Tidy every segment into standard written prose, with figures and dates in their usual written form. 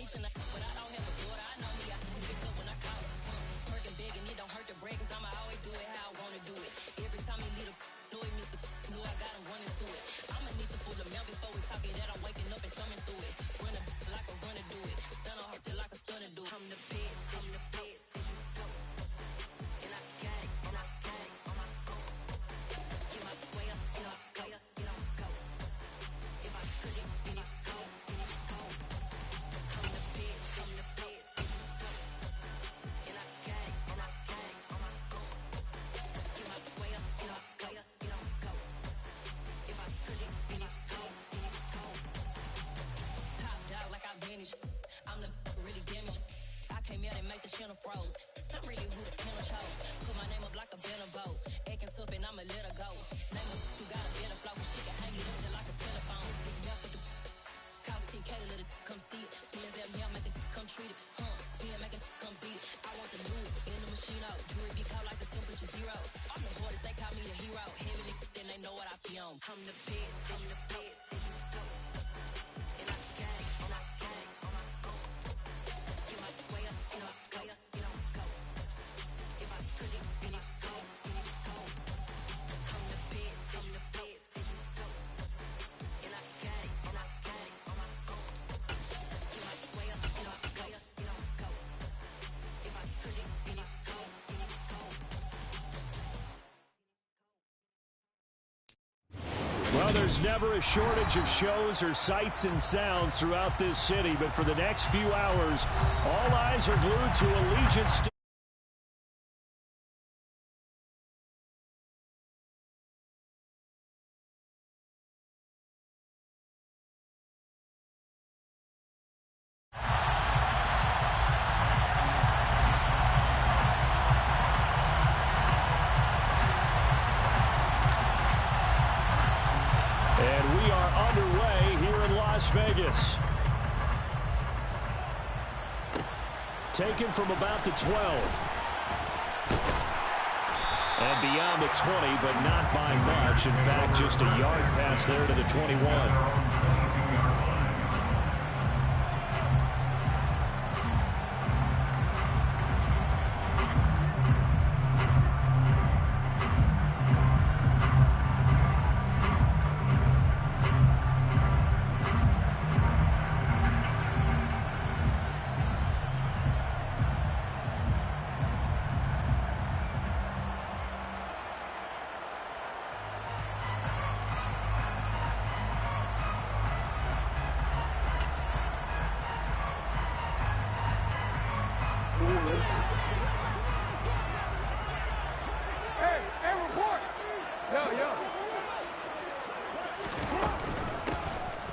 But I don't have a daughter, I know me, I can pick up when I call it. Working big and it don't hurt to break, cause I'ma always do it how I wanna do it. Every time he lead a know it, Mr. Knew I got him running to it. I'ma need the full amount before we talk it that I'm waking up and coming through it. Run a like a runner do it. Stun on her till like a stunner do it. I'm the best, I'm the best, and you know. And I got it, and I got it on my own. Get my way up, get my way up, get on go. If I touch it, then it's cold, then it's cold. I'm the best, and you know. And I got it, and I got it on my own. Get my way up, get my way up, get on go. If I touch it, then it's cold, then it's cold. Top dog like I manage. I'm the really damaged. I came out and make the channel froze. I'm really who the panel chose. Put my name up like a banner boat. Acting tough and I'ma let her go. Name her who got a better flow. She can hang it up just like a telephone. Cost 10K to let it come see it. Hands at me, I make it come treat it. Spin, make it come beat it. I want the new in the machine out. Jewelry be caught like the temperature zero. I'm the hardest, they call me the hero. Heavy then they know what I be on. I'm the best, I'm the best, and you know. And I got it, and I got it on my own. Get my way up, get my way up, get on go. If I touch it, then it's cold, then it's cold. I'm the best, I'm the best, and you know. And I got it, and I got it on my own. Get my way up, get my way up, get on go. If I touch it, then it's cold, then it's cold. Well, there's never a shortage of shows or sights and sounds throughout this city, but for the next few hours, all eyes are glued to Allegiant Stadium. And we are underway here in Las Vegas. Taken from about the 12. And beyond the 20, but not by much. In fact, just a yard pass there to the 21.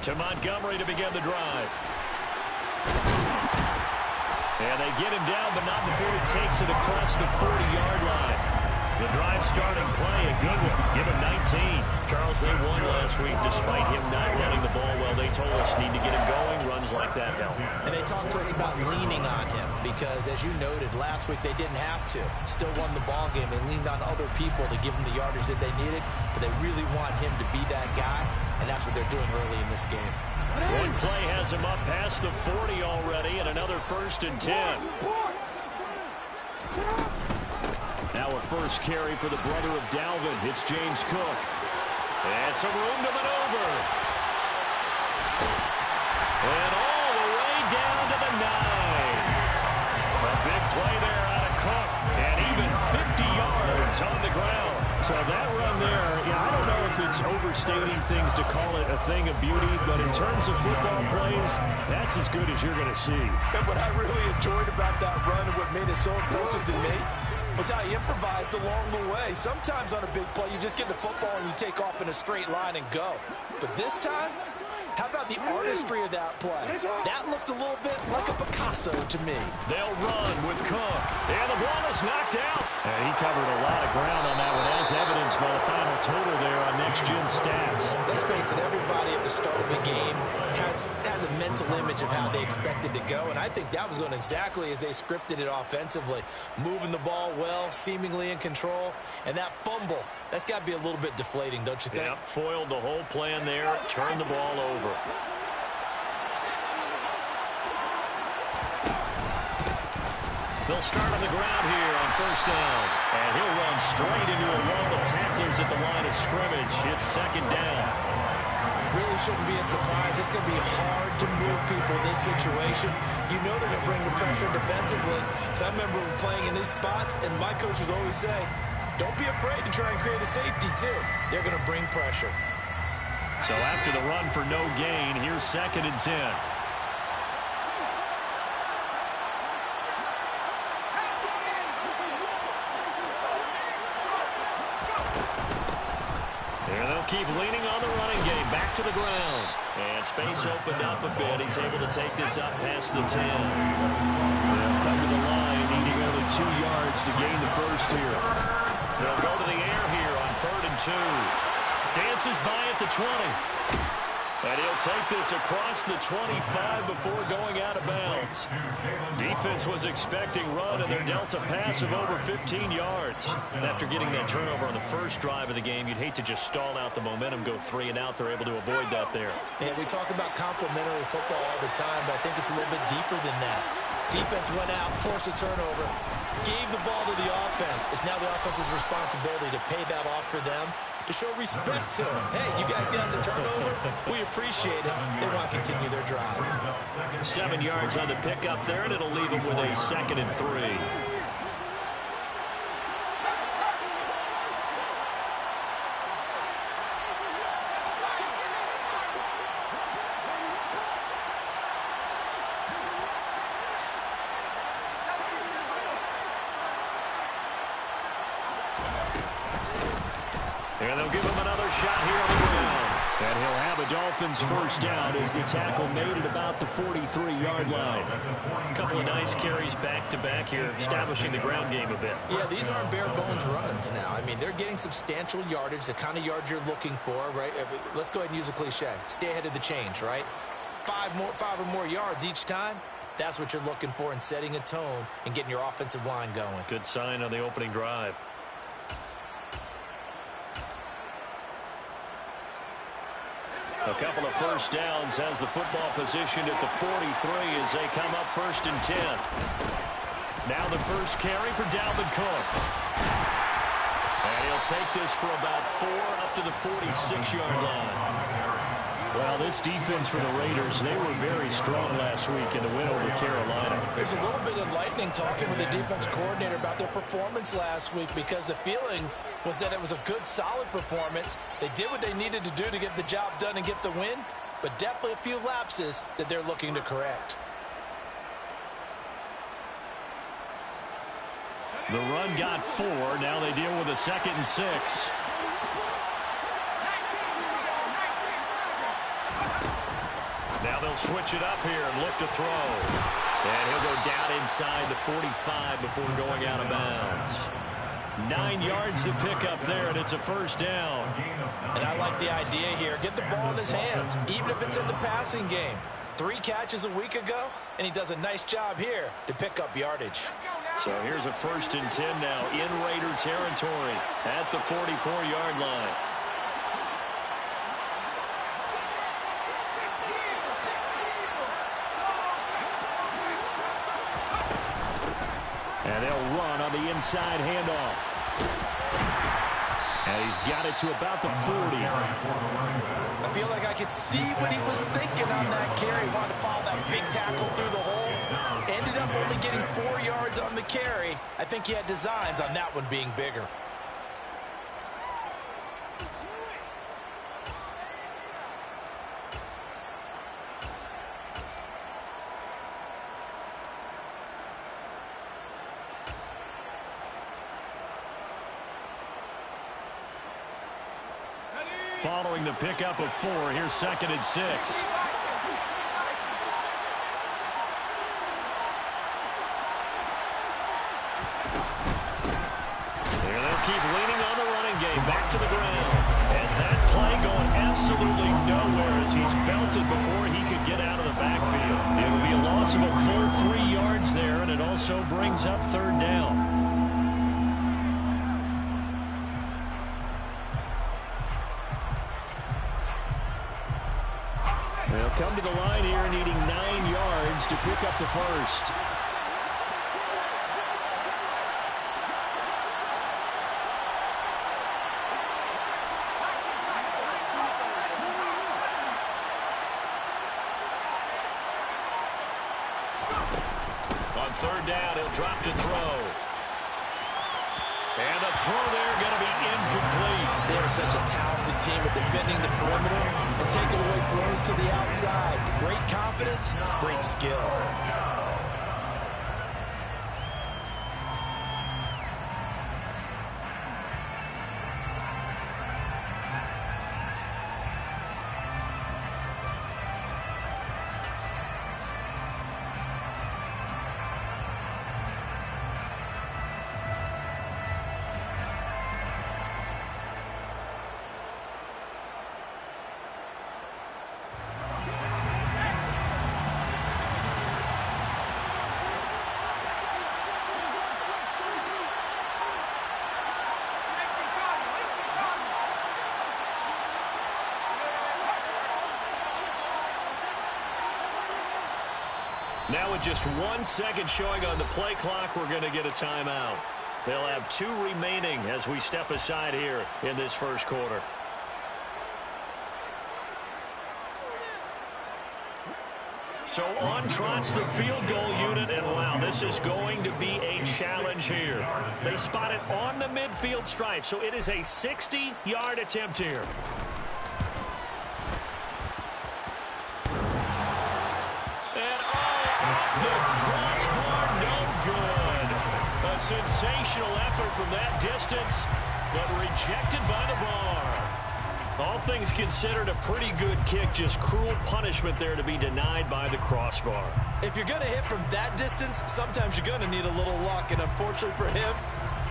To Montgomery to begin the drive. And they get him down, but not before he takes it across the 40-yard line. The drive starting play, a good one. Give him 19. Charles, they won last week despite him not running the ball well. They told us need to get him going. Runs like that help. And they talked to us about leaning on him because, as you noted, last week they didn't have to. Still won the ball game. They leaned on other people to give him the yardage that they needed, but they really want him to be that guy, and that's what they're doing early in this game. One play has him up past the 40 already, and another 1st and 10. Now a first carry for the brother of Dalvin. It's James Cook. And some room to maneuver. And all the way down to the 9. A big play there out of Cook. And even 50 yards on the ground. So that run there, I don't know if it's overstating things to call it a thing of beauty, but in terms of football plays, that's as good as you're going to see. And what I really enjoyed about that run and what made it so impressive to me was how he improvised along the way. Sometimes on a big play, you just get the football and you take off in a straight line and go. But this time, how about the artistry of that play? That looked a little bit like a Picasso to me. They'll run with Cook. And the ball is knocked out. And he covered a lot of ground on that one, as evidenced by the final total there on Next Gen Stats. Let's face it, everybody at the start of a game has a mental image of how they expect it to go, and I think that was going exactly as they scripted it offensively. Moving the ball well, seemingly in control, and that fumble, that's got to be a little bit deflating, don't you think? Yep, foiled the whole plan there, turned the ball over. They'll start on the ground here on first down. And he'll run straight into a wall of tacklers at the line of scrimmage. It's second down. Really shouldn't be a surprise. It's going to be hard to move people in this situation. You know they're going to bring the pressure defensively. So I remember playing in these spots, and my coaches always say, don't be afraid to try and create a safety, too. They're going to bring pressure. So after the run for no gain, here's 2nd and 10. Keep leaning on the running game. Back to the ground. And space opened up a bit. He's able to take this up past the 10. They'll come to the line, needing only 2 yards to gain the first here. They'll go to the air here on 3rd and 2. Dances by at the 20. And he'll take this across the 25 before going out of bounds. Defense was expecting run, and they're dealt a pass of over 15 yards. After getting that turnover on the first drive of the game, you'd hate to just stall out the momentum, go 3 and out. They're able to avoid that there. Yeah, we talk about complementary football all the time, but I think it's a little bit deeper than that. Defense went out, forced a turnover, gave the ball to the offense. It's now the offense's responsibility to pay that off for them, to show respect to them. Hey, you guys got a turnover? We appreciate it. They want to continue their drive. 7 yards on the pickup there, and it'll leave them with a 2nd and 3. And they'll give him another shot here on the ground. And he'll have a Dolphins first down as the tackle made at about the 43-yard line. A couple of nice carries back-to-back here, establishing the ground game a bit. Yeah, these aren't bare-bones runs now. I mean, they're getting substantial yardage, the kind of yards you're looking for, right? Let's go ahead and use a cliche. Stay ahead of the change, right? 5 or more yards each time. That's what you're looking for in setting a tone and getting your offensive line going. Good sign on the opening drive. A couple of first downs has the football positioned at the 43 as they come up 1st and 10. Now the first carry for Dalvin Cook. And he'll take this for about 4 up to the 46-yard line. Well, this defense for the Raiders, they were very strong last week in the win over Carolina. There's a little bit of lightning talking with the defense coordinator about their performance last week, because the feeling was that it was a good, solid performance. They did what they needed to do to get the job done and get the win, but definitely a few lapses that they're looking to correct. The run got 4. Now they deal with a 2nd and 6. Now they'll switch it up here and look to throw. And he'll go down inside the 45 before going out of bounds. 9 yards to pick up there, and it's a first down. And I like the idea here. Get the ball in his hands, even if it's in the passing game. 3 catches a week ago, and he does a nice job here to pick up yardage. So here's a 1st and 10 now in Raider territory at the 44-yard line. And they'll run on the inside handoff. And he's got it to about the 40. I feel like I could see what he was thinking on that carry. He wanted to follow that big tackle through the hole. Ended up only getting 4 yards on the carry. I think he had designs on that one being bigger. Following the pickup of 4, here's 2nd and 6. There they'll keep leaning on the running game. Back to the ground. And that play going absolutely nowhere as he's belted before he could get out of the backfield. It will be a loss of a full 3 yards there, and it also brings up 3rd down. They'll come to the line here needing 9 yards yards to pick up the first. On third down, he'll drop to throw. And the throw there going to be incomplete. They're such a talented team at defending the perimeter and taking away throws to the outside. Great confidence, great skill. Now with just 1 second showing on the play clock, we're going to get a timeout. They'll have 2 remaining as we step aside here in this first quarter. So on trots the field goal unit, and wow, this is going to be a challenge here. They spot it on the midfield stripe, so it is a 60-yard attempt here. A sensational effort from that distance, but rejected by the bar. All things considered, a pretty good kick, just cruel punishment there to be denied by the crossbar. If you're going to hit from that distance, sometimes you're going to need a little luck, and unfortunately for him,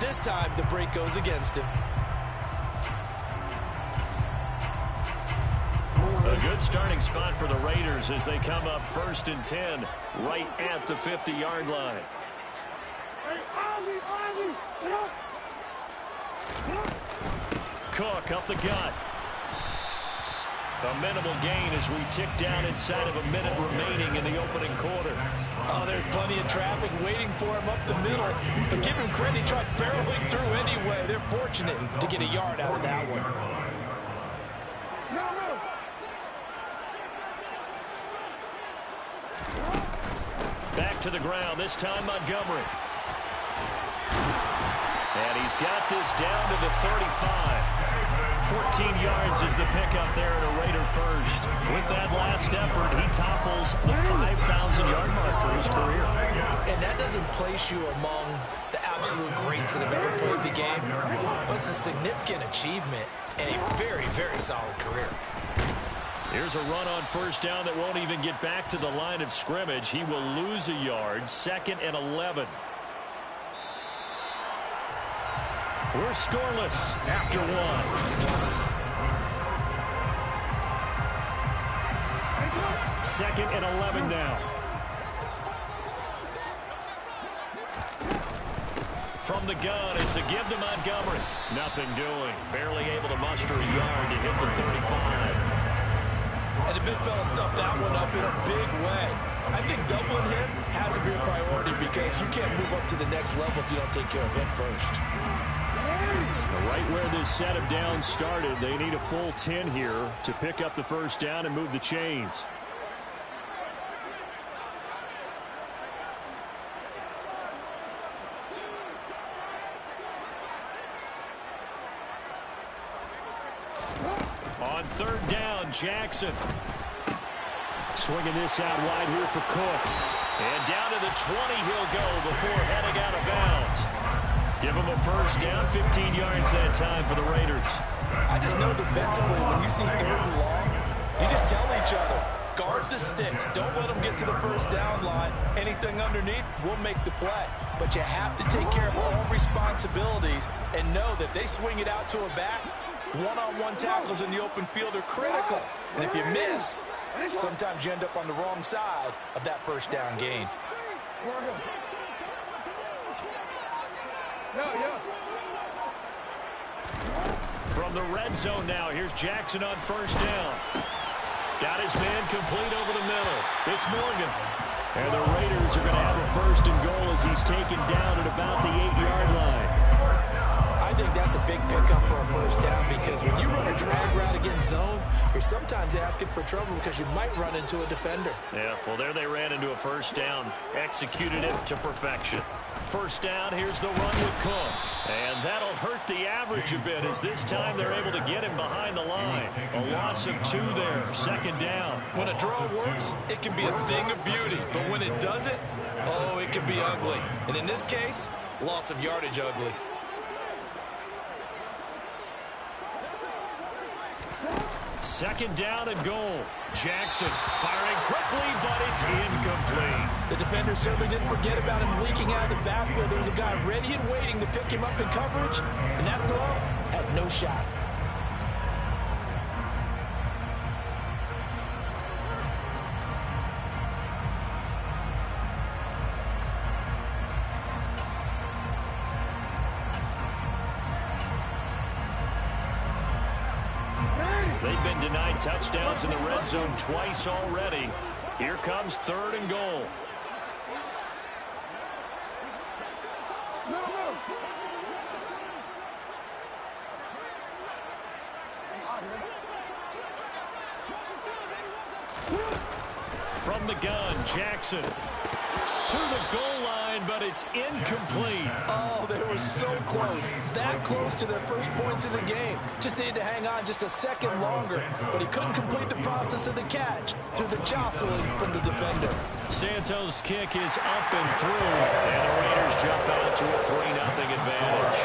this time the break goes against him. A good starting spot for the Raiders as they come up 1st and 10 right at the 50-yard line. Cook up the gut. A minimal gain as we tick down inside of a minute remaining in the opening quarter. Oh, there's plenty of traffic waiting for him up the middle. But give him credit, he tried barreling through anyway. They're fortunate to get a yard out of that one. Back to the ground, this time Montgomery. And he's got this down to the 35. 14 yards is the pickup there at a Raider first. With that last effort, he topples the 5,000-yard mark for his career. And that doesn't place you among the absolute greats that have ever played the game, but it's a significant achievement and a very, very solid career. Here's a run on first down that won't even get back to the line of scrimmage. He will lose a yard, 2nd and 11. We're scoreless after 1. 2nd and 11 now. From the gun, it's a give to Montgomery. Nothing doing. Barely able to muster a yard to hit the 35. And the big fella stuffed that one up in a big way. I think doubling him has to be a priority because you can't move up to the next level if you don't take care of him first. Right where this set of downs started, they need a full 10 here to pick up the first down and move the chains. On third down, Jackson. Swinging this out wide here for Cook. And down to the 20 he'll go before heading out of bounds. Give him a first down, 15 yards that time for the Raiders. I just know defensively, when you see 3rd and long, you just tell each other, guard the sticks. Don't let them get to the first down line. Anything underneath will make the play. But you have to take care of all responsibilities and know that they swing it out to a back. One-on-one tackles in the open field are critical. And if you miss, sometimes you end up on the wrong side of that first down gain. From the red zone now, here's Jackson on first down. Got his man complete over the middle. It's Morgan. And the Raiders are going to have a first and goal as he's taken down at about the 8-yard line. I think that's a big pickup for a first down because when you run a drag route against zone, you're sometimes asking for trouble because you might run into a defender. Yeah, well, there they ran into a first down. Executed it to perfection. First down, here's the run with Cook. And that'll hurt the average a bit as this time they're able to get him behind the line. A loss of 2 there, second down. When a draw works, it can be a thing of beauty. But when it doesn't, oh, it can be ugly. And in this case, loss of yardage ugly. Second down and goal. Jackson firing quickly, but it's incomplete. The defender certainly didn't forget about him leaking out of the backfield. There was a guy ready and waiting to pick him up in coverage, and that throw had no shot. They've been denied touchdowns in the red zone twice already. Here comes third and goal. From the gun, Jackson to the goal line, but it's incomplete. Oh, they were so close. That close to their first points of the game. Just needed to hang on just a second longer, but he couldn't complete the process of the catch through the jostling from the defender. Santos' kick is up and through, and the Raiders jump out to a 3-0 advantage.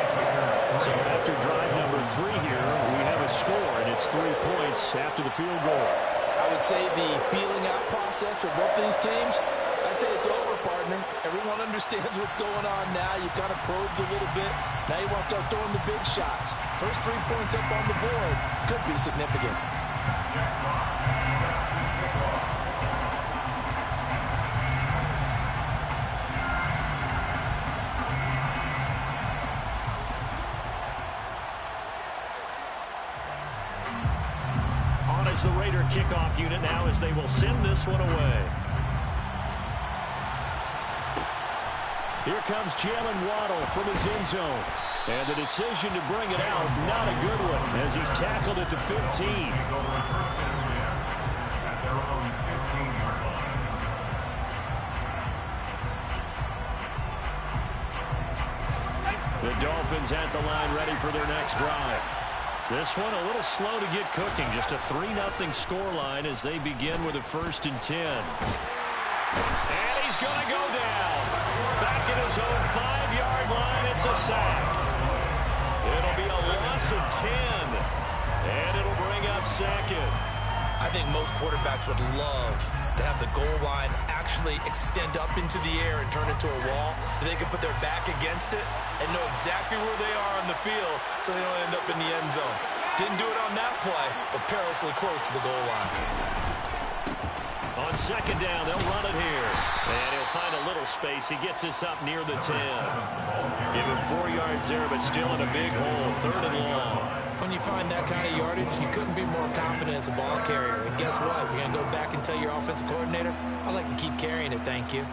So after drive number 3 here, we have a score, and it's 3 points after the field goal. I would say the feeling out process for both of these teams, I'd say it's over, partner. Everyone understands what's going on now. You've kind of probed a little bit. Now you want to start throwing the big shots. First 3 points up on the board could be significant. On as the Raider kickoff unit now as they will send this one away. Here comes Jalen Waddle from his end zone. And the decision to bring it out, not a good one, as he's tackled at the 15. The Dolphins at the line ready for their next drive. This one a little slow to get cooking. Just a 3-0 scoreline as they begin with a 1st and 10. And he's going to go down. Back at his own 5-yard line, it's a sack. It'll be a loss of 10. And it'll bring up second. I think most quarterbacks would love to have the goal line actually extend up into the air and turn into a wall. They can put their back against it and know exactly where they are on the field so they don't end up in the end zone. Didn't do it on that play, but perilously close to the goal line. On second down, they'll run it here. And he'll find a little space. He gets us up near the 10. Give him 4 yards there, but still in a big hole. 3rd and long. When you find that kind of yardage, you couldn't be more confident as a ball carrier. And guess what? You're going to go back and tell your offensive coordinator, I'd like to keep carrying it, thank you.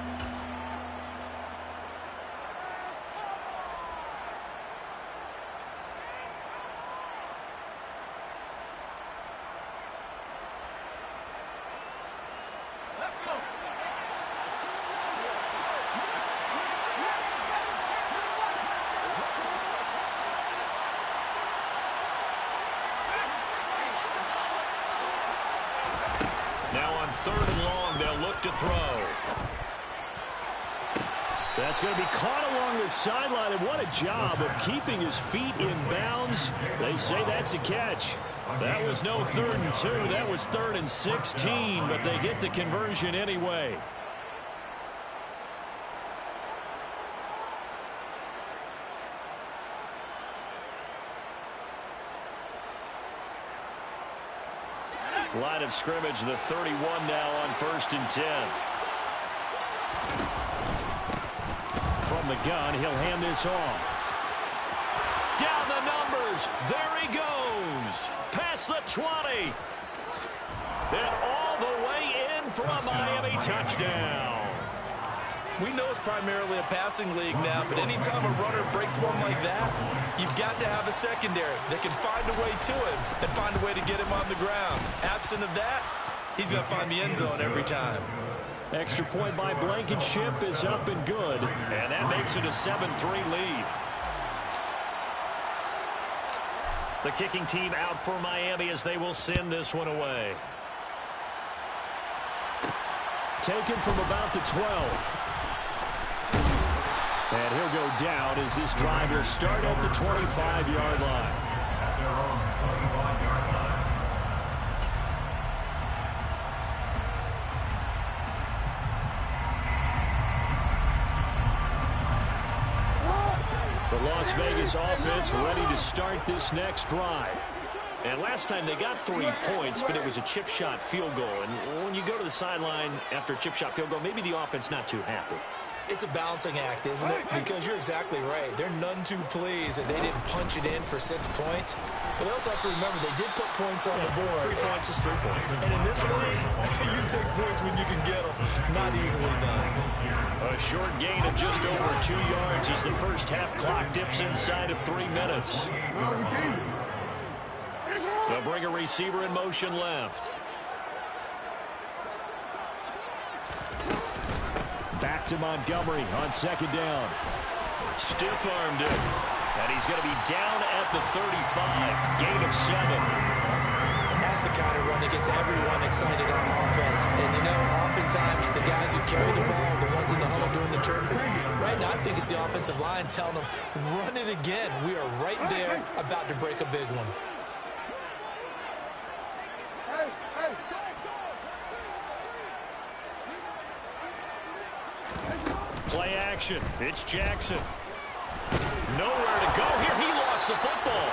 Now on 3rd and long, they'll look to throw. That's going to be caught along the sideline, and what a job of keeping his feet in bounds. They say that's a catch. That was no 3rd and 2. That was 3rd and 16, but they get the conversion anyway. Line of scrimmage, the 31 now on 1st and 10. From the gun, he'll hand this off. Down the numbers. There he goes. Past the 20. Then all the way in for a Miami touchdown. We know it's primarily a passing league now, but anytime a runner breaks one like that, you've got to have a secondary that can find a way to him and find a way to get him on the ground. Absent of that, he's going to find the end zone every time. Extra point by Blankenship is up and good, and that makes it a 7-3 lead. The kicking team out for Miami as they will send this one away. Taken from about the 12. And he'll go down as this drive will start at the 25-yard line. The Las Vegas offense ready to start this next drive. And last time they got 3 points, but it was a chip shot field goal. And when you go to the sideline after a chip shot field goal, maybe the offense not too happy. It's a balancing act, isn't it? Because you're exactly right. They're none too pleased that they didn't punch it in for 6 points. But they also have to remember they did put points on the board. 3 points is 3 points. And in this league, you take points when you can get them. Not easily done. A short gain of just over 2 yards as the first half clock dips inside of 3 minutes. They'll bring a receiver in motion left. Back to Montgomery on second down. Stiff-armed it. And he's going to be down at the 35. Gain of 7. That's the kind of run that gets everyone excited on offense. And, you know, oftentimes the guys who carry the ball are the ones in the huddle doing the chirping. Right now, I think it's the offensive line telling them, run it again. We are right there about to break a big one. Play action. It's Jackson. Nowhere to go here. He lost the football.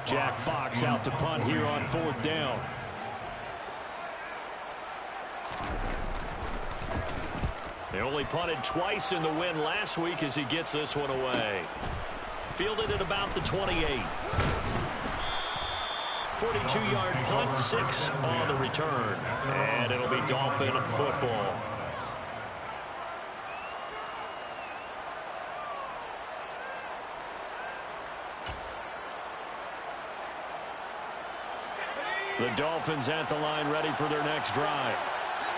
Jack Fox out to punt here on 4th down. They only punted twice in the win last week as he gets this one away. Fielded at about the 28. 42-yard punt, 6 on the return. And it'll be Dolphin football. The Dolphins at the line ready for their next drive.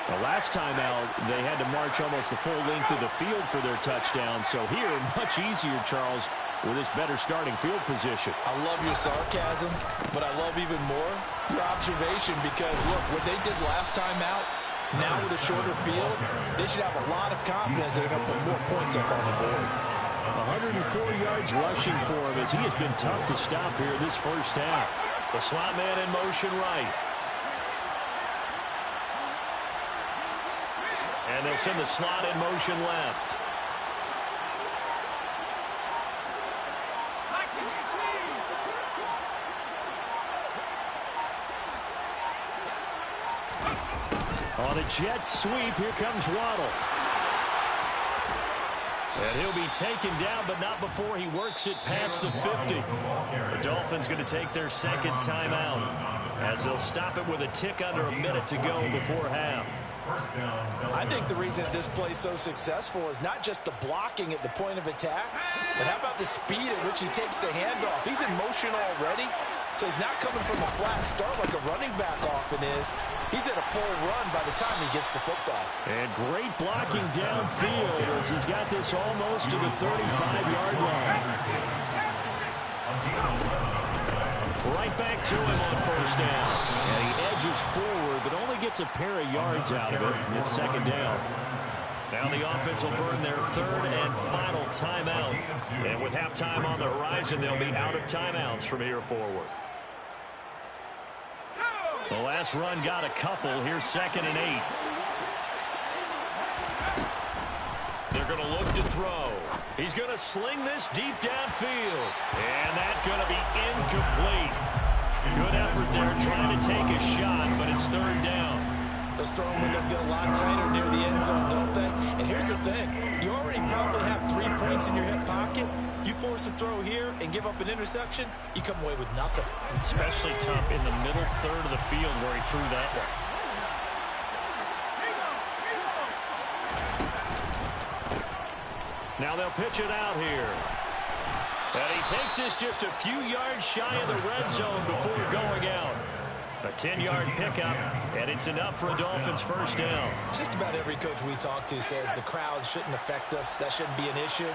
The last time out, they had to march almost the full length of the field for their touchdown. So here, much easier, Charles, with this better starting field position. I love your sarcasm, but I love even more your observation because, look, what they did last time out, now with a shorter field, they should have a lot of confidence that they're going to put more points up on the board. 104 yards rushing for him as he has been tough to stop here this first half. The slot man in motion right. And they'll send the slot in motion left. On a jet sweep, here comes Waddle. And he'll be taken down, but not before he works it past the 50. The Dolphins going to take their second timeout as they'll stop it with a tick under a minute to go before half. I think the reason this play is so successful is not just the blocking at the point of attack, but how about the speed at which he takes the handoff? He's in motion already, so he's not coming from a flat start like a running back often is. He's at a full run by the time he gets the football. And great blocking downfield as he's got this almost to the 35-yard line. Right back to him on first down. And he edges forward, but only gets a pair of yards out of it. It's second down. Now the offense will burn their third and final timeout. And with halftime on the horizon, they'll be out of timeouts from here forward. The last run got a couple. Here's 2nd and 8. They're going to look to throw. He's going to sling this deep downfield. And that's going to be incomplete. Good effort there trying to take a shot, but it's 3rd down. Those throwing windows get a lot tighter near the end zone, don't they? And here's the thing. You already probably have 3 points in your hip pocket. You force a throw here and give up an interception, you come away with nothing. Especially tough in the middle third of the field where he threw that one. Now they'll pitch it out here. And he takes this just a few yards shy of the red zone before going out. A 10-yard pickup, and it's enough for a Dolphins first down. Just about every coach we talk to says the crowd shouldn't affect us. That shouldn't be an issue.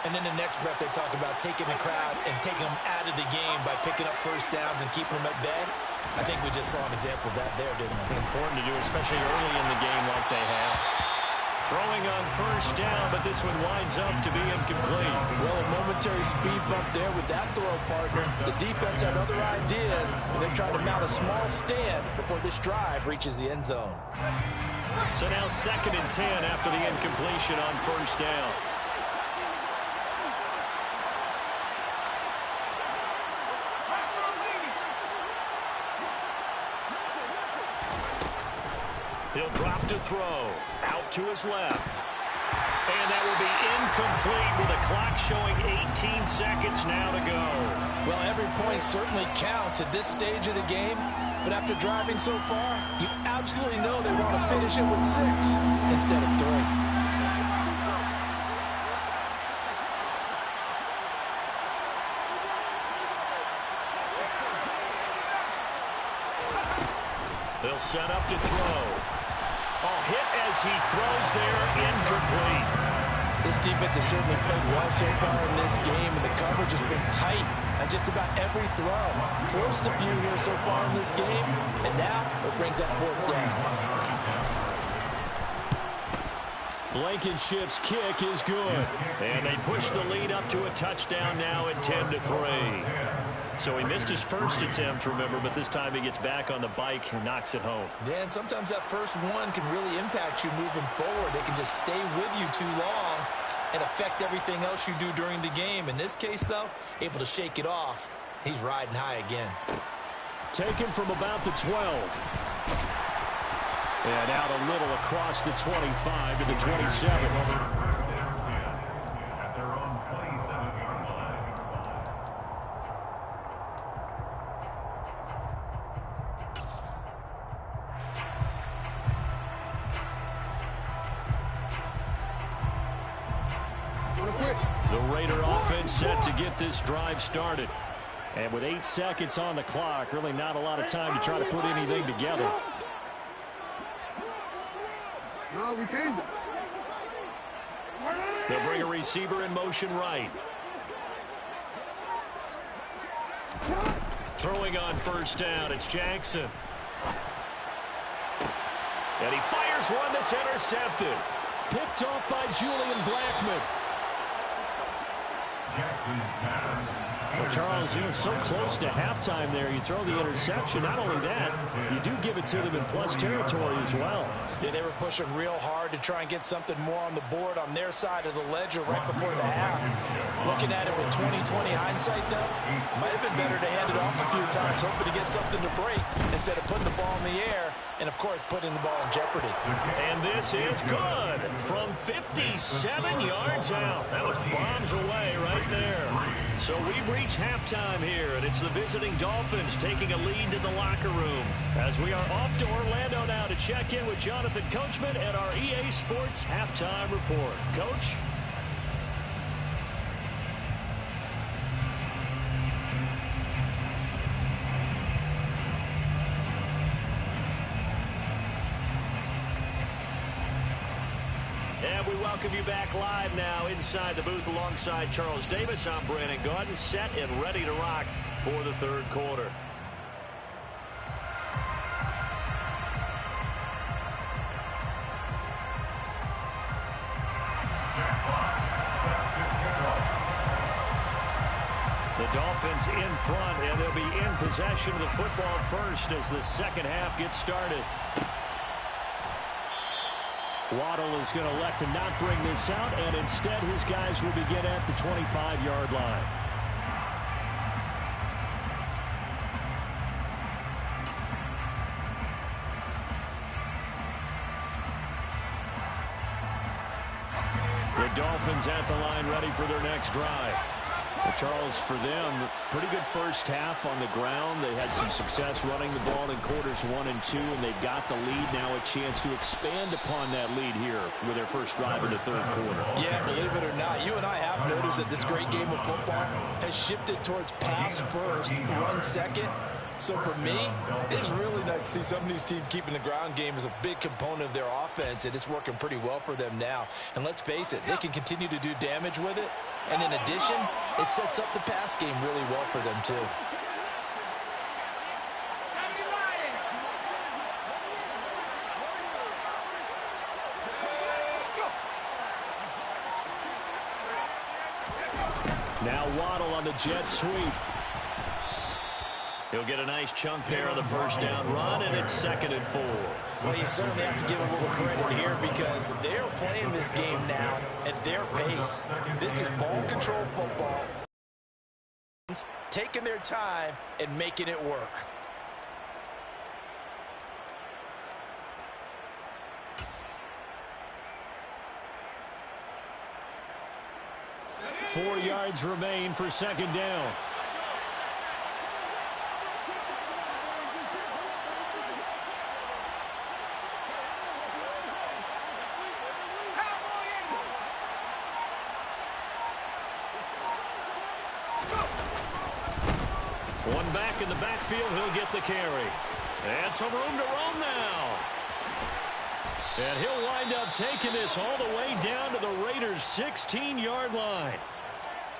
And then the next breath they talk about taking the crowd and taking them out of the game by picking up first downs and keeping them at bay. I think we just saw an example of that there, didn't we? Important to do, especially early in the game like they have. Throwing on first down, but this one winds up to be incomplete. Well, a momentary speed bump there with that throw, partner. The defense had other ideas, and they're trying to mount a small stand before this drive reaches the end zone. So now 2nd and 10 after the incompletion on first down. He'll drop to throw. Out to his left. And that will be incomplete with the clock showing 18 seconds now to go. Well, every point certainly counts at this stage of the game. But after driving so far, you absolutely know they want to finish it with 6 instead of 3. They'll set up to throw. Hit as he throws there, incomplete. This defense has certainly played well so far in this game, and the coverage has been tight on just about every throw. Forced a few here so far in this game, and now it brings up 4th down. Blankenship's kick is good. And they push the lead up to a touchdown now at 10-3. So he missed his first attempt, remember, but this time he gets back on the bike and knocks it home. Yeah, and sometimes that first one can really impact you moving forward. They can just stay with you too long and affect everything else you do during the game. In this case, though, able to shake it off. He's riding high again. Taken from about the 12. And out a little across the 25 to the 27. The Raider offense set to get this drive started. And with 8 seconds on the clock, really not a lot of time to try to put anything together. They'll bring a receiver in motion right. Throwing on first down, it's Jackson. And he fires one that's intercepted. Picked off by Julian Blackmon. Well, Charles, you know, so close to halftime there. You throw the interception. Not only that, you do give it to them in plus territory as well. Yeah, they were pushing real hard to try and get something more on the board on their side of the ledger right before the half. Looking at it with 20/20 hindsight, though, might have been better to hand it off a few times, hoping to get something to break instead of putting the ball in the air and, of course, putting the ball in jeopardy. And this is good from 57 yards out. That was bombs away right there. So we've reached halftime here, and it's the visiting Dolphins taking a lead to the locker room as we are off to Orlando now to check in with Jonathan Coachman at our EA Sports Halftime Report. Coach? And we welcome you back live now inside the booth alongside Charles Davis. I'm Brandon Gaudin, set and ready to rock for the third quarter. The Dolphins in front, and they'll be in possession of the football first as the second half gets started. Waddle is going to elect to not bring this out, and instead his guys will begin at the 25-yard line. The Dolphins at the line ready for their next drive. Charles, for them, pretty good first half on the ground. They had some success running the ball in quarters 1 and 2, and they got the lead. Now a chance to expand upon that lead here with their first drive in the third quarter. Yeah, believe it or not, you and I have noticed that this great game of football has shifted towards pass first, run second. So for me, it's really nice to see some of these teams keeping the ground game as a big component of their offense, and it's working pretty well for them now. And let's face it, they can continue to do damage with it. And in addition, it sets up the pass game really well for them, too. Now Waddle on the jet sweep. He'll get a nice chunk there on the first down run, and it's 2nd and 4. Well, you certainly have to give a little credit here because they're playing this game now at their pace. This is ball control football. Taking their time and making it work. Four yards remain for 2nd down. One back in the backfield, he'll get the carry. And some room to roam now. And he'll wind up taking this all the way down to the Raiders' 16-yard line.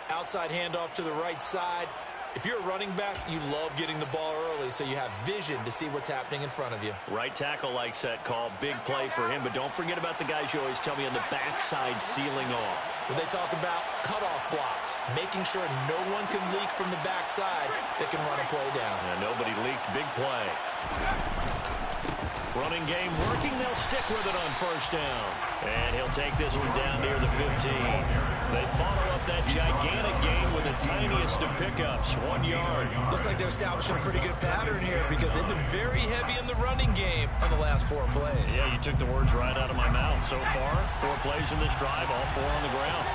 Outside handoff to the right side. If you're a running back, you love getting the ball early so you have vision to see what's happening in front of you. Right tackle likes that call. Big play for him, but don't forget about the guys you always tell me on the backside sealing off. When they talk about cutoff blocks, making sure no one can leak from the backside that can run a play down. And nobody leaked. Big play. Running game working. They'll stick with it on first down. And he'll take this one down near the 15. They follow up that gigantic gain with the tiniest of pickups, 1 yard. Looks like they're establishing a pretty good pattern here because they've been very heavy in the running game on the last 4 plays. Yeah, you took the words right out of my mouth. So far, 4 plays in this drive, all 4 on the ground.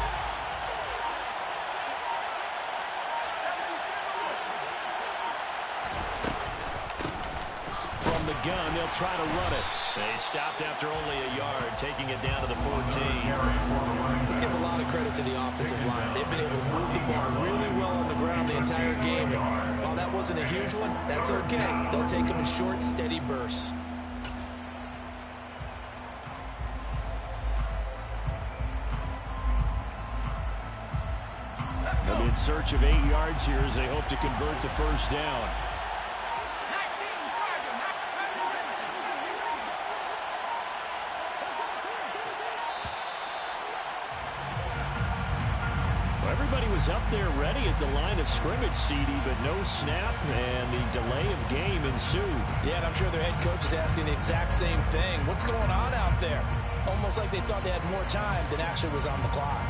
From the gun, they'll try to run it. They stopped after only a yard, taking it down to the 14. Let's give a lot of credit to the offensive line. They've been able to move the ball really well on the ground the entire game. And while that wasn't a huge one, that's okay. They'll take them in short, steady bursts. They'll be in search of 8 yards here as they hope to convert the first down. Up there ready at the line of scrimmage, CD, but no snap, and the delay of game ensued. Yeah, and I'm sure their head coach is asking the exact same thing. What's going on out there? Almost like they thought they had more time than actually was on the clock.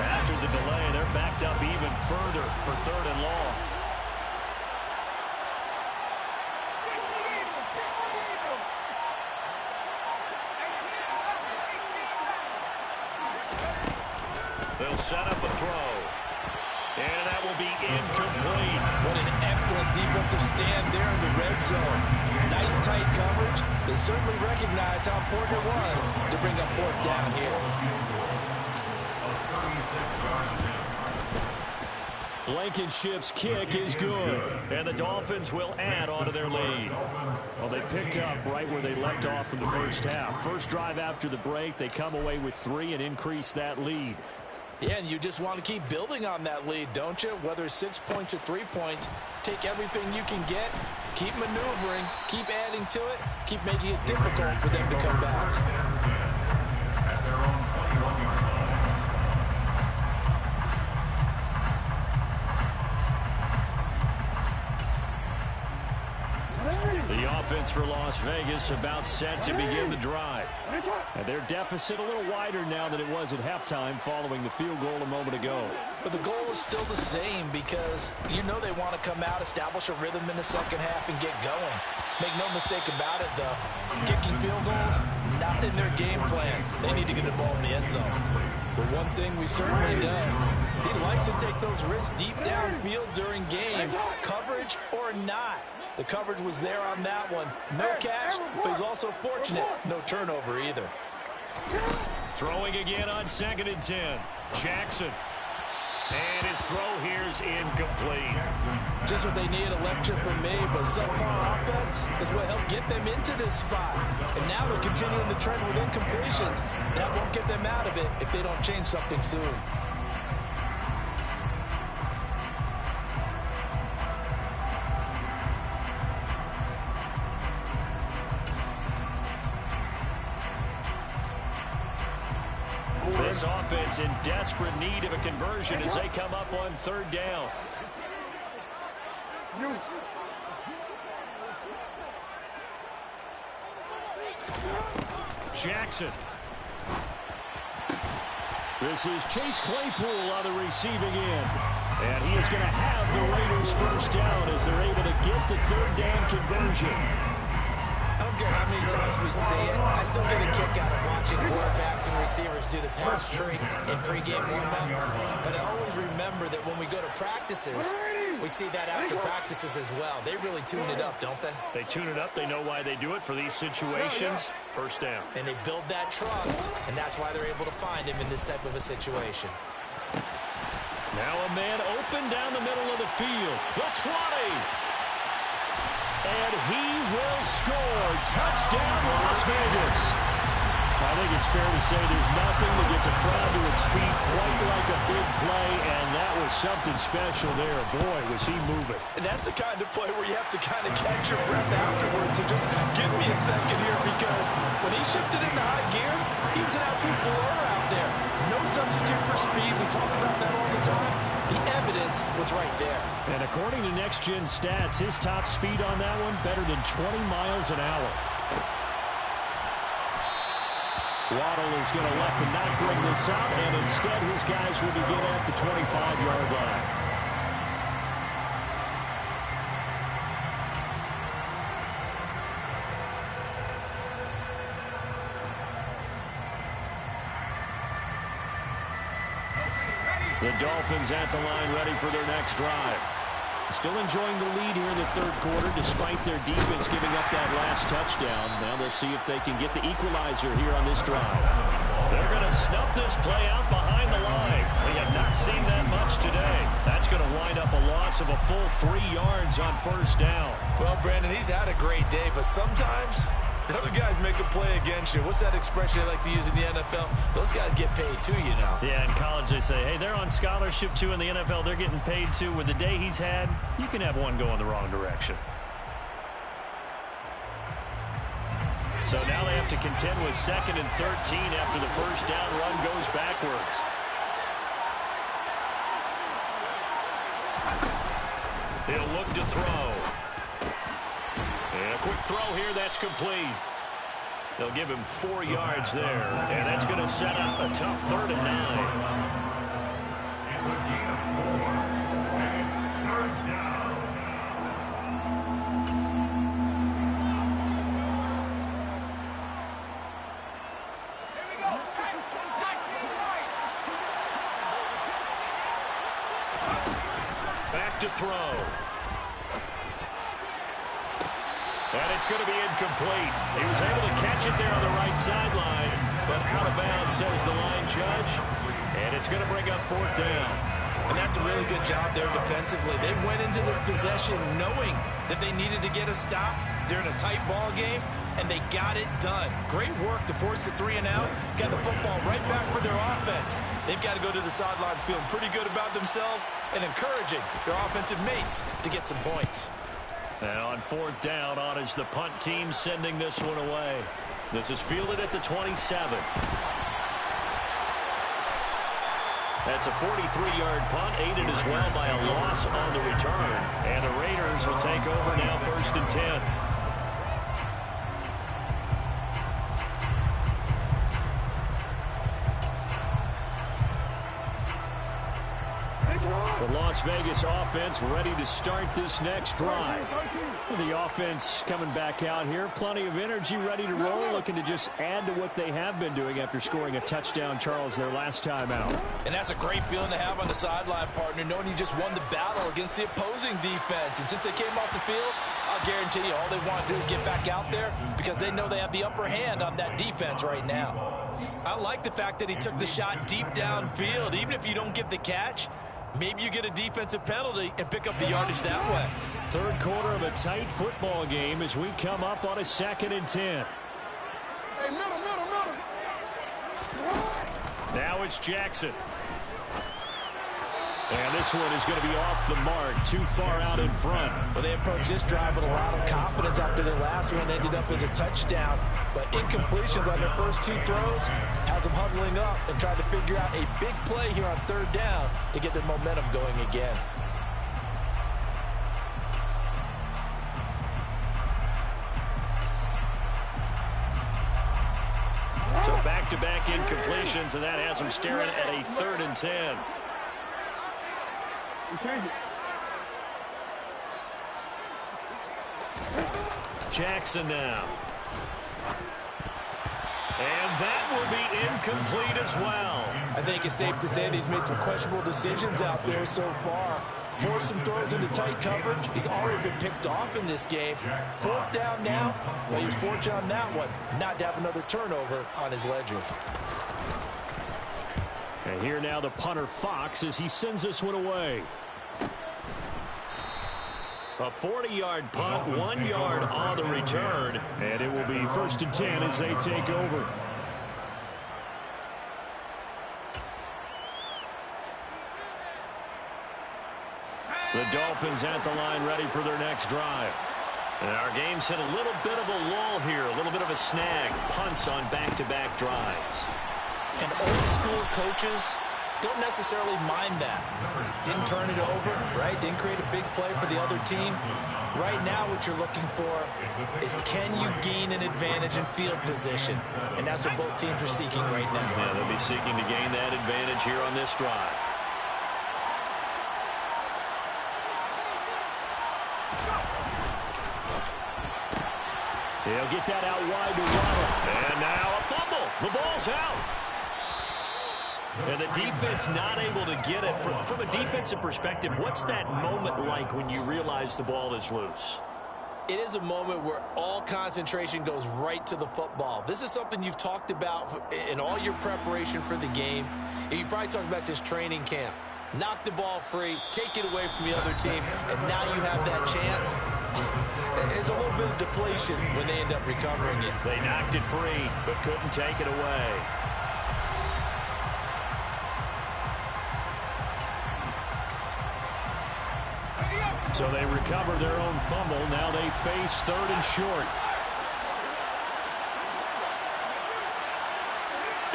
After the delay, they're backed up even further for 3rd and long. They'll set up a throw. And that will be incomplete. What an excellent defensive stand there in the red zone. Nice tight coverage. They certainly recognized how important it was to bring up 4th down here. Blankenship's kick is good. And the Dolphins will add on to their lead. Well, they picked up right where they left off in the first half. First drive after the break, they come away with 3 and increase that lead. Yeah, and you just want to keep building on that lead, don't you? Whether it's 6 points or 3 points, take everything you can get, keep maneuvering, keep adding to it, keep making it difficult for them to come back. offense for Las Vegas about set to begin the drive. And their deficit a little wider now than it was at halftime following the field goal a moment ago. But the goal is still the same because you know they want to come out, establish a rhythm in the second half, and get going. Make no mistake about it, though. Kicking field goals, not in their game plan. They need to get the ball in the end zone. But one thing we certainly know, he likes to take those risks deep downfield during games, coverage or not. The coverage was there on that one. No catch, but he's also fortunate. No turnover either. Throwing again on 2nd and 10. Jackson. And his throw here is incomplete. Just what they need, a lecture from me, but subpar offense is what helped get them into this spot. And now they're continuing the trend with incompletions. That won't get them out of it if they don't change something soon. This offense in desperate need of a conversion as they come up on 3rd down. Jackson. This is Chase Claypool on the receiving end. And he is going to have the Raiders first down as they're able to get the 3rd down conversion. I don't care how many times we see it. I still get a kick out of watching quarterbacks and receivers do the pass tree in pregame warm-up. But I always remember that when we go to practices, we see that after practices as well. They really tune it up, don't they? They tune it up. They know why they do it for these situations. First down. And they build that trust, and that's why they're able to find him in this type of a situation. Now a man open down the middle of the field. The 20. And he will score. Touchdown, Las Vegas. I think it's fair to say there's nothing that gets a crowd to its feet quite like a big play, and that was something special there. Boy, was he moving. And that's the kind of play where you have to kind of catch your breath afterwards and just give me a second here, because when he shifted into high gear, he was an absolute blur out there. No substitute for speed. We talk about that all the time. The evidence was right there. And according to Next Gen Stats, his top speed on that one, better than 20 miles an hour. Waddle is going to elect to not bring this out, and instead his guys will begin at the 25-yard line. The Dolphins at the line ready for their next drive. Still enjoying the lead here in the 3rd quarter despite their defense giving up that last touchdown. Now they'll see if they can get the equalizer here on this drive. They're going to snuff this play out behind the line. We have not seen that much today. That's going to wind up a loss of a full 3 yards on 1st down. Well, Brandon, he's had a great day, but sometimes the other guys make a play against you. What's that expression they like to use in the NFL? Those guys get paid too, you know. Yeah, in college they say, hey, they're on scholarship too. In the NFL, they're getting paid too. With the day he's had, you can have one go in the wrong direction. So now they have to contend with 2nd and 13 after the 1st down run goes backwards. He'll look to throw. And a quick throw here, that's complete. They'll give him 4 yards there. And that's going to set up a tough 3rd and 9. Back to throw. And it's going to be incomplete. He was able to catch it there on the right sideline, but out of bounds, says the line judge. And it's going to bring up 4th down. And that's a really good job there defensively. They went into this possession knowing that they needed to get a stop. They're in a tight ball game, and they got it done. Great work to force the 3 and out. Got the football right back for their offense. They've got to go to the sidelines feeling pretty good about themselves and encouraging their offensive mates to get some points. And on 4th down, on is the punt team sending this one away. This is fielded at the 27. That's a 43-yard punt, aided as well by a loss on the return. And the Raiders will take over now 1st and 10. The Las Vegas offense ready to start this next drive. The offense coming back out here. Plenty of energy, ready to roll, looking to just add to what they have been doing after scoring a touchdown, Charles, their last time out. And that's a great feeling to have on the sideline, partner, knowing you just won the battle against the opposing defense. And since they came off the field, I'll guarantee you all they want to do is get back out there because they know they have the upper hand on that defense right now. I like the fact that he took the shot deep downfield. Even if you don't get the catch, maybe you get a defensive penalty and pick up the yardage that way. Third quarter of a tight football game as we come up on a 2nd and 10. Hey, middle. Now it's Jackson. And this one is going to be off the mark, too far out in front. Well, they approached this drive with a lot of confidence after their last one ended up as a touchdown. But incompletions on their first 2 throws has them huddling up and trying to figure out a big play here on 3rd down to get their momentum going again. So back-to-back incompletions, and that has them staring at a 3rd and 10. Jackson now. And that will be incomplete as well. I think it's safe to say that he's made some questionable decisions out there so far. Forced some throws into tight coverage. He's already been picked off in this game. 4th down now, but he was fortunate on that one not to have another turnover on his ledger. And here now the punter Fox as he sends this one away. A 40-yard punt, 1 yard on the return, and it will be 1st and 10 as they take over. The Dolphins at the line ready for their next drive. And our game's hit a little bit of a lull here, a little bit of a snag. Punts on back-to-back drives. And old school coaches don't necessarily mind that. Didn't turn it over, right? Didn't create a big play for the other team. Right now what you're looking for is can you gain an advantage in field position? And that's what both teams are seeking right now. Yeah, they'll be seeking to gain that advantage here on this drive. He'll get that out wide to Waddle. And now a fumble. The ball's out. And the defense not able to get it. From a defensive perspective, what's that moment like when you realize the ball is loose? It is a moment where all concentration goes right to the football. This is something you've talked about in all your preparation for the game. And you probably talked about since training camp. Knock the ball free, take it away from the other team, and now you have that chance. There's a little bit of deflation when they end up recovering it. They knocked it free, but couldn't take it away. So they recover their own fumble. Now they face 3rd and short.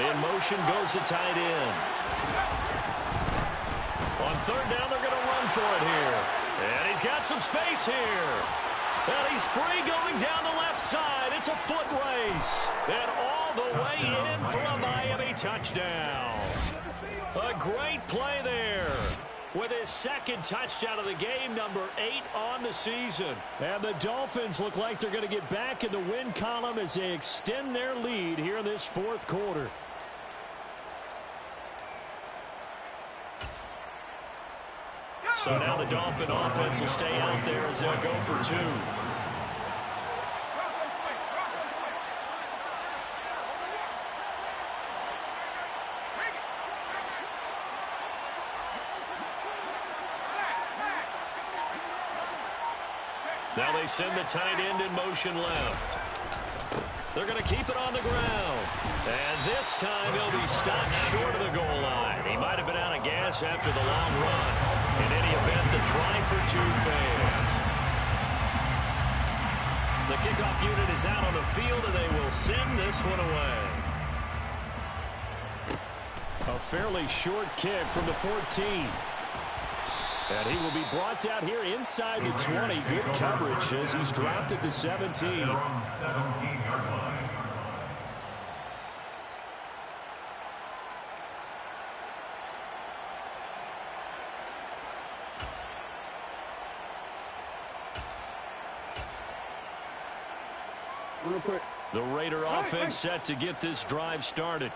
In motion goes the tight end. On 3rd down, they're going to run for it here. And he's got some space here. And he's free going down the left side. It's a foot race. And all the way in for a Miami touchdown. A great play there. With his 2nd touchdown of the game, number 8 on the season. And the Dolphins look like they're going to get back in the win column as they extend their lead here in this 4th quarter. So now the Dolphin offense will stay out there as they'll go for 2. Now they send the tight end in motion left. They're going to keep it on the ground. And this time he'll be stopped short of the goal line. He might have been out of gas after the long run. In any event, the try for 2 fails. The kickoff unit is out on the field, and they will send this one away. A fairly short kick from the 14. And he will be brought down here inside the 20. Good coverage as he's dropped at the 17. real quick. The Raider offense set to get this drive started.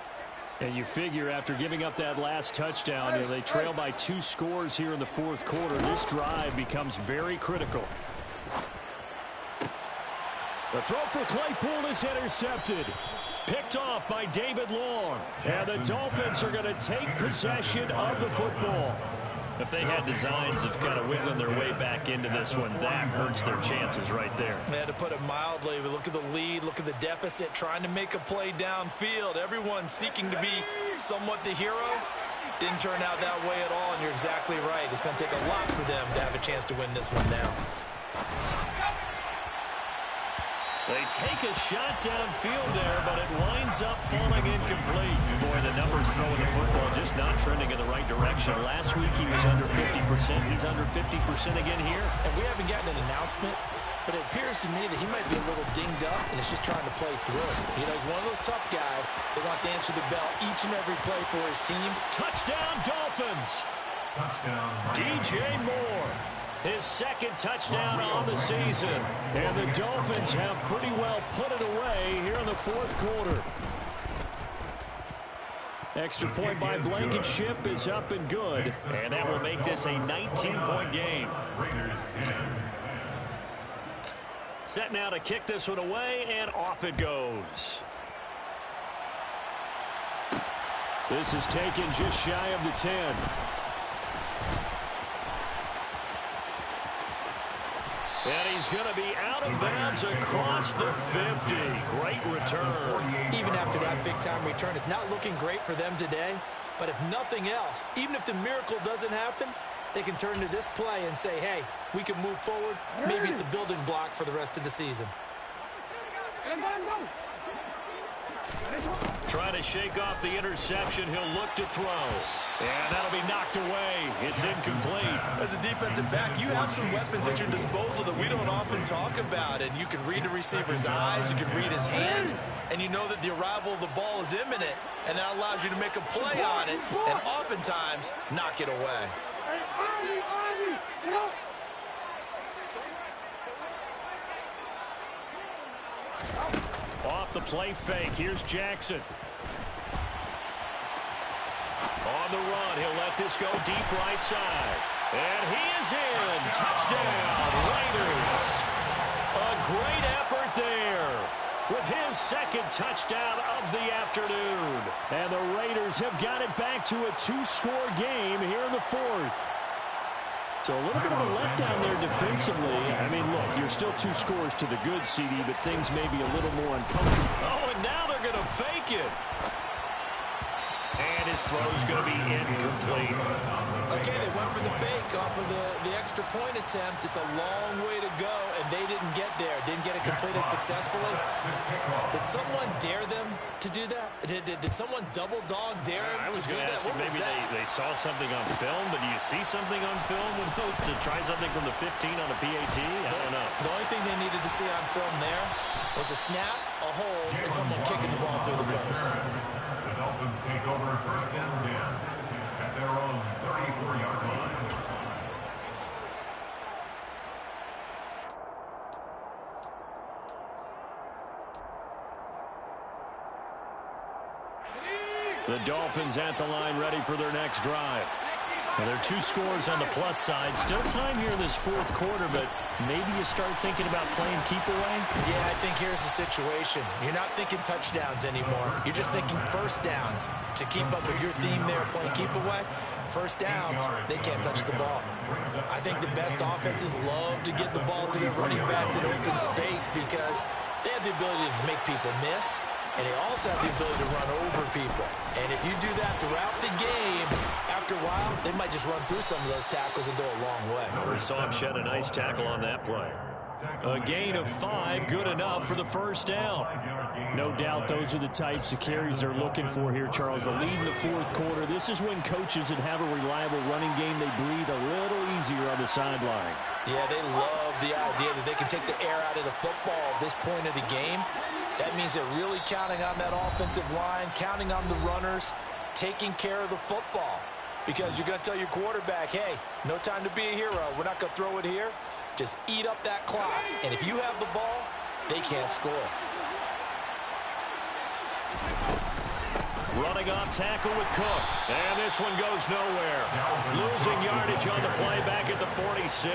And you figure after giving up that last touchdown, they trail by 2 scores here in the fourth quarter. This drive becomes very critical. The throw for Claypool is intercepted. Picked off by David Long. And the Dolphins are going to take possession of the football. If they had designs of kind of wiggling their way back into this one, that hurts their chances right there. Yeah, to put it mildly, we look at the lead, look at the deficit, trying to make a play downfield. Everyone seeking to be somewhat the hero. Didn't turn out that way at all, and you're exactly right. It's going to take a lot for them to have a chance to win this one now. They take a shot downfield there, but it winds up falling incomplete. Boy, the numbers throwing the football just not trending in the right direction. Last week he was under 50%. He's under 50% again here. And we haven't gotten an announcement, but it appears to me that he might be a little dinged up and is just trying to play through. You know, he's one of those tough guys that wants to answer the bell each and every play for his team. Touchdown, Dolphins! Touchdown, DJ Moore. His second touchdown on the season. And the Dolphins have pretty well put it away here in the fourth quarter. Extra point by Blankenship is up and good. And that will make this a 19-point game. Set now to kick this one away, and off it goes. This is taken just shy of the 10. And he's going to be out of bounds across the 50. Great return. Even after that big-time return, it's not looking great for them today. But if nothing else, even if the miracle doesn't happen, they can turn to this play and say, hey, we can move forward. Maybe it's a building block for the rest of the season. Trying to shake off the interception. He'll look to throw. And that'll be knocked away. It's incomplete. As a defensive back, you have some weapons at your disposal that we don't often talk about. And you can read the receiver's eyes. You can read his hands. And you know that the arrival of the ball is imminent. And that allows you to make a play on it. And oftentimes, knock it away. Off the play fake. Here's Jackson. On the run, he'll let this go deep right side. And he is in. Touchdown, Raiders. A great effort there with his second touchdown of the afternoon. And the Raiders have got it back to a 2-score game here in the fourth. So a little bit of a letdown there defensively. I mean, look, you're still 2 scores to the good, CD, but things may be a little more uncomfortable. Oh, and now they're going to fake it. And his throw's going to be incomplete. Okay, they went for the fake off of the extra point attempt. It's a long way to go, and they didn't get there. Didn't get it completed successfully. Did someone dare them to do that? Did someone double dog dare them to do that? What was that? Maybe they saw something on film, but do you see something on film with those to try something from the 15 on a PAT? I don't know. The only thing they needed to see on film there was a snap, a hold, and someone kicking the ball through the post. The Dolphins take over first and 10 at their own 34-yard line. The Dolphins at the line ready for their next drive. Well, there are 2 scores on the plus side. Still time here in this fourth quarter, but maybe you start thinking about playing keep away? Yeah, I think here's the situation. You're not thinking touchdowns anymore. You're just thinking first downs. To keep up with your theme there, playing keep away, first downs, they can't touch the ball. I think the best offenses love to get the ball to their running backs in open space because they have the ability to make people miss. And they also have the ability to run over people. And if you do that throughout the game, after a while, they might just run through some of those tackles and go a long way. We saw him shed a nice tackle on that play. A gain of 5, good enough for the first down. No doubt those are the types of carries they're looking for here, Charles. The lead in the fourth quarter. This is when coaches that have a reliable running game, they breathe a little easier on the sideline. Yeah, they love the idea that they can take the air out of the football at this point of the game. That means they're really counting on that offensive line, counting on the runners, taking care of the football. Because you're going to tell your quarterback, hey, no time to be a hero. We're not going to throw it here. Just eat up that clock. And if you have the ball, they can't score. Running off tackle with Cook. And this one goes nowhere. Losing yardage on the play back at the 46.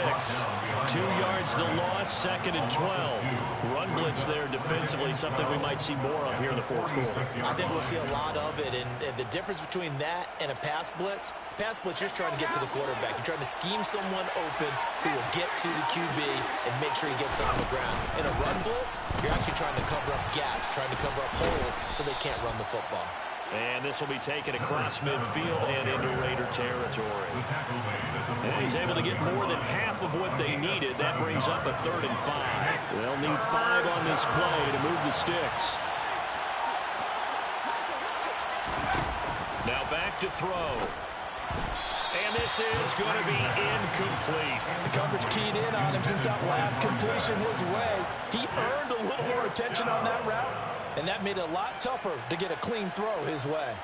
2 yards the loss, 2nd and 12. Run blitz there defensively, something we might see more of here in the fourth quarter. I think we'll see a lot of it. And the difference between that and a pass blitz, you're just trying to get to the quarterback. You're trying to scheme someone open who will get to the QB and make sure he gets on the ground. In a run blitz, you're actually trying to cover up gaps, trying to cover up holes so they can't run the football. And this will be taken across midfield and into Raider territory. And he's able to get more than half of what they needed. That brings up a 3rd and 5. They'll need 5 on this play to move the sticks. Now back to throw. And this is going to be incomplete. The coverage keyed in on him since that last completion his way. He earned a little more attention on that route, and that made it a lot tougher to get a clean throw his way.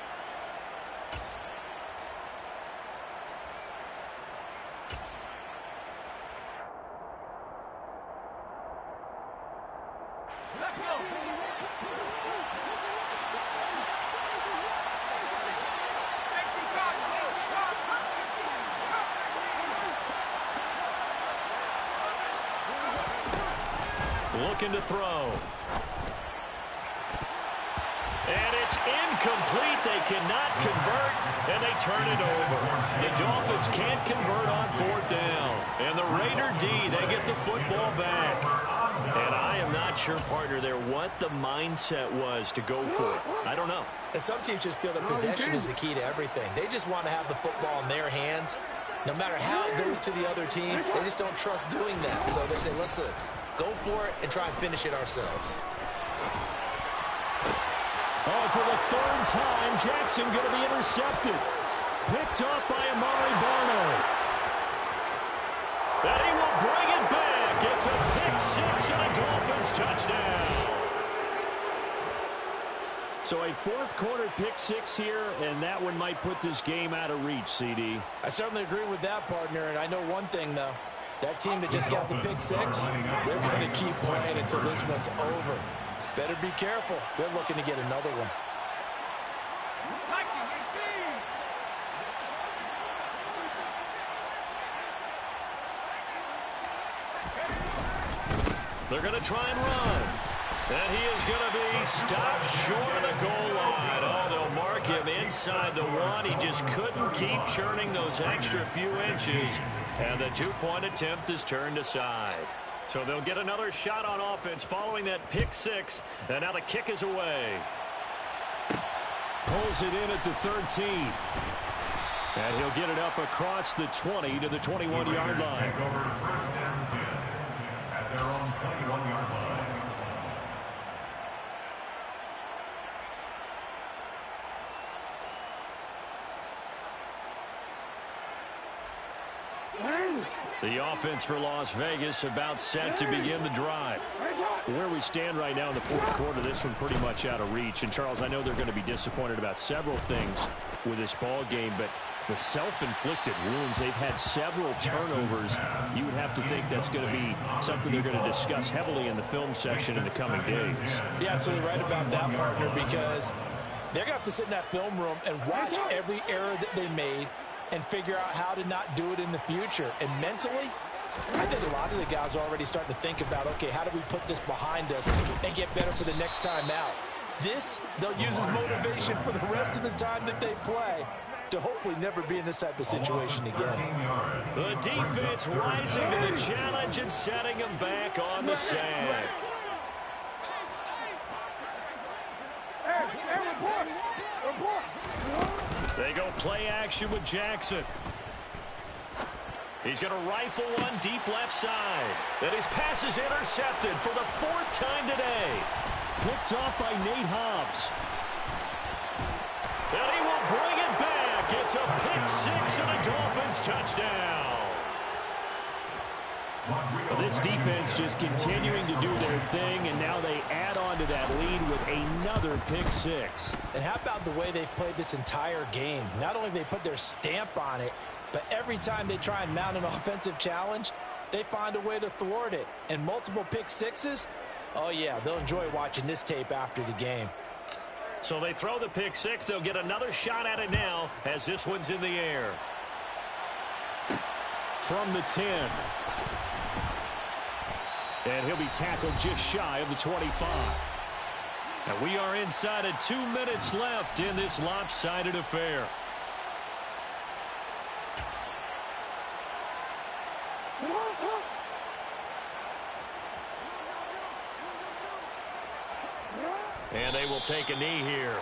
Looking to throw. And it's incomplete. They cannot convert, and they turn it over. The Dolphins can't convert on 4th down. And the Raider D, they get the football back. And I am not sure, partner, there what the mindset was to go for it. I don't know. And some teams just feel that possession is the key to everything. They just want to have the football in their hands. No matter how it goes to the other team, they just don't trust doing that. So they say, listen, go for it and try and finish it ourselves. Oh, for the 3rd time, Jackson going to be intercepted. Picked up by Amari Barno. And he will bring it back. It's a pick 6 and a Dolphins touchdown. So a 4th quarter pick 6 here, and that one might put this game out of reach, CD. I certainly agree with that, partner, and I know one thing, though. That team that just got the pick 6, they're going to keep playing until this one's over. Better be careful. They're looking to get another one. They're going to try and run. And he is going to be stopped short of the goal line. Oh, they'll mark him inside the 1. He just couldn't keep churning those extra few inches. And the 2-point attempt is turned aside. So they'll get another shot on offense following that pick 6. And now the kick is away. Pulls it in at the 13. And he'll get it up across the 20 to the 21-yard line. Take over 1st and 10 at their own 21-yard line. The offense for Las Vegas about set to begin the drive. Where we stand right now in the 4th quarter, this one pretty much out of reach. And, Charles, I know they're going to be disappointed about several things with this ball game, but the self-inflicted wounds, they've had several turnovers. You would have to think that's going to be something they're going to discuss heavily in the film section in the coming days. You're absolutely right about that, partner, because they're going to have to sit in that film room and watch every error that they made and figure out how to not do it in the future. And mentally, I think a lot of the guys are already starting to think about, okay, how do we put this behind us and get better for the next time out? This, they'll use as motivation for the rest of the time that they play to hopefully never be in this type of situation again. The defense rising to the challenge and setting them back on the sack. They go play action with Jackson. He's going to rifle one deep left side. And his pass is intercepted for the 4th time today. Picked off by Nate Hobbs. And he will bring it back. It's a pick 6 and a Dolphins touchdown. Well, this defense just continuing to do their thing, and now they add on to that lead with another pick 6. And how about the way they've played this entire game? Not only have they put their stamp on it, but every time they try and mount an offensive challenge, they find a way to thwart it. And multiple pick 6s, oh yeah, they'll enjoy watching this tape after the game. So they throw the pick six. They'll get another shot at it now as this one's in the air. From the 10. And he'll be tackled just shy of the 25. And we are inside of 2 minutes left in this lopsided affair. And they will take a knee here.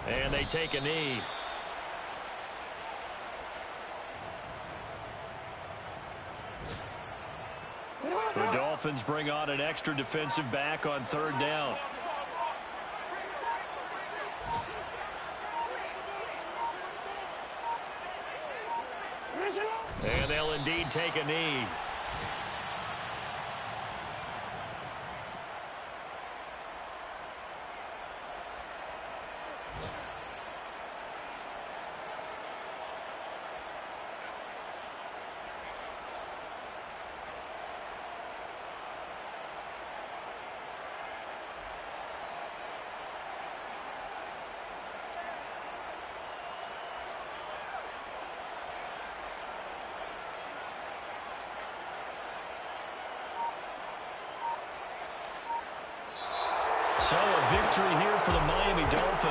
And they take a knee. The Dolphins bring on an extra defensive back on third down. And they'll indeed take a knee. So a victory here for the Miami Dolphins.